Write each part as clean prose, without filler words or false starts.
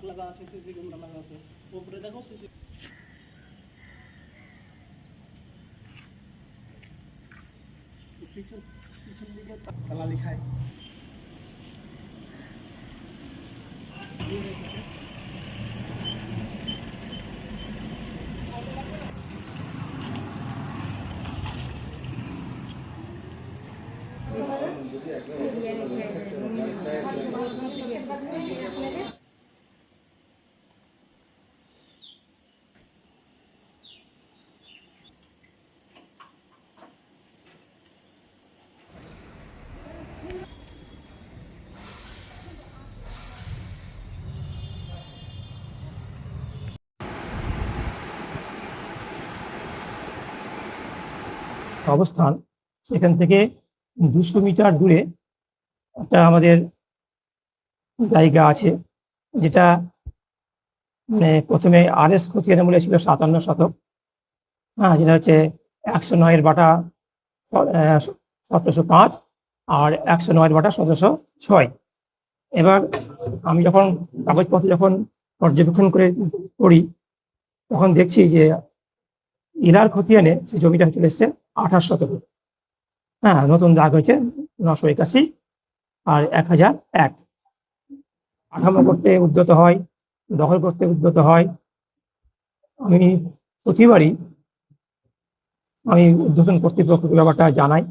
লাগা আছে, CC camera লাগা আছে, উপরে দেখো সিসি। পিছন পিছন দিকে তালা লিখায় অবস্থান। সেখান থেকে 200 মিটার দূরে একটা আমাদের জায়গা আছে, যেটা মানে প্রথমে RS খতিয়ান আমলে ছিল 57 শতক। হ্যাঁ, যেটা হচ্ছে 109 বাটা 1705 আর 109 বাটা 1706। এবার আমি যখন কাগজপত্র যখন পর্যবেক্ষণ করে করি, তখন দেখছি যে ইলার খতিয়ানে সেই জমিটা চলে এসছে 28 শতকে। হ্যাঁ, নতুন দাগ হয়েছে 981 আর 1001। কাঠামো করতে উদ্যত হয়, দখল করতে উদ্যত হয়। আমি প্রতিবারই আমি উদ্বোধন কর্তৃপক্ষকে ব্যাপারটা জানাই।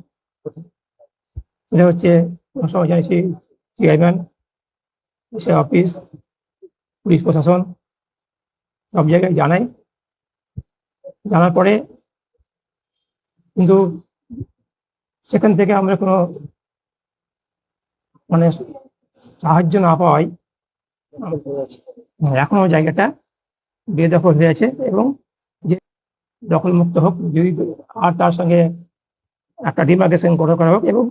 সেটা হচ্ছে কোনো সময় জানিয়েছি চেয়ারম্যান, সে অফিস, পুলিশ প্রশাসন, সব জায়গায় জানাই। জানার পরে কিন্তু সেখান থেকে আমরা কোনো মানে সাহায্য না পাওয়ায় এখনো জায়গাটা বেদখল হয়ে আছে, এবং যে দখলমুক্ত হোক, যদি আর তার সঙ্গে একটা ডিমার্কেশন করা হোক, এবং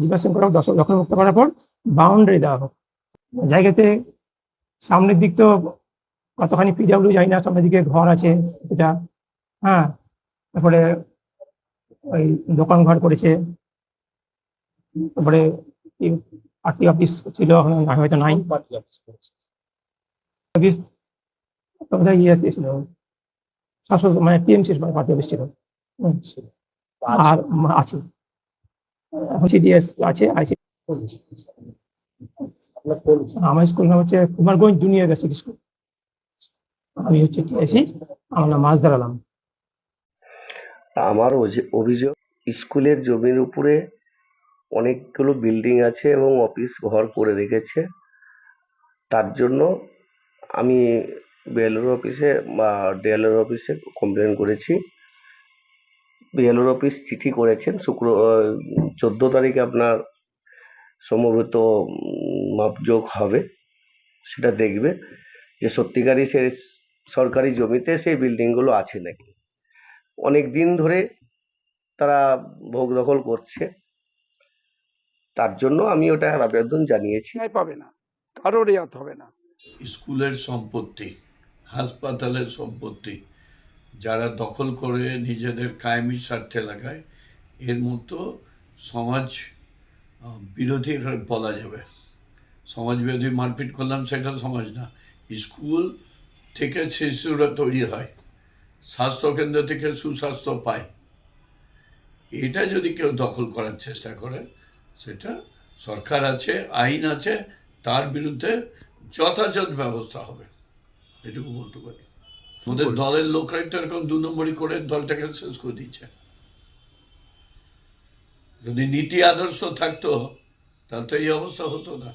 ডিমার্কেশন করা হোক, দখলমুক্ত করার পর বাউন্ডারি দেওয়া হোক জায়গাতে। সামনের দিক তো কতখানি PW যাই না, সামনের দিকে ঘর আছে এটা। হ্যাঁ, তারপরে ওই দোকান ঘর করেছে, তারপরে পার্টি অফিস ছিল, হয়তো নাই। অফিস ইয়ে ছিল, শাসক মানে TMC পার্টি অফিস ছিল, আর আছে এখন CDS আছে। আমার স্কুল নাম হচ্ছে কুমারগঞ্জ জুনিয়র বেসিক স্কুল। আমি হচ্ছে TSC, আমার নাম মাজদার আলম। আমার অভিযোগ, স্কুলের জমির উপরে অনেকগুলো বিল্ডিং আছে এবং অফিস ঘর করে রেখেছে। তার জন্য আমি BLO অফিসে বা DLO অফিসে কমপ্লেন করেছি। BLO অফিস চিঠি করেছেন 14 তারিখে আপনার সম্ভবত মাপযোগ হবে, সেটা দেখবে যে সত্যিকারই সে সরকারি জমিতে সেই বিল্ডিংগুলো আছে নাকি। অনেক দিন ধরে তারা ভোগ দখল করছে, তার জন্য আমি ওটা আবেদন জানিয়েছি। পাবে না, কারোর রেয়াত হবে না। স্কুলের সম্পত্তি, হাসপাতালের সম্পত্তি যারা দখল করে নিজেদের কায়েমি স্বার্থে লাগায়, এর মতো সমাজ বিরোধী বলা যাবে। সমাজ বিরোধী মারপিট করলাম, সেটা সমাজ না। স্কুল থেকে শিশুরা তৈরি হয়, স্বাস্থ্যকেন্দ্র থেকে সুস্বাস্থ্য পায়। এটা যদি কেউ দখল করার চেষ্টা করে, সেটা সরকার আছে, আইন আছে, তার বিরুদ্ধে যথাযথ ব্যবস্থা হবে, এটুকু বলতে পারি। আমাদের দলের লোকরাই তো এরকম 2 নম্বরই করে দলটাকে শেষ করে দিচ্ছে। যদি নীতি আদর্শ থাকতো, তাহলে তো এই অবস্থা হতো না।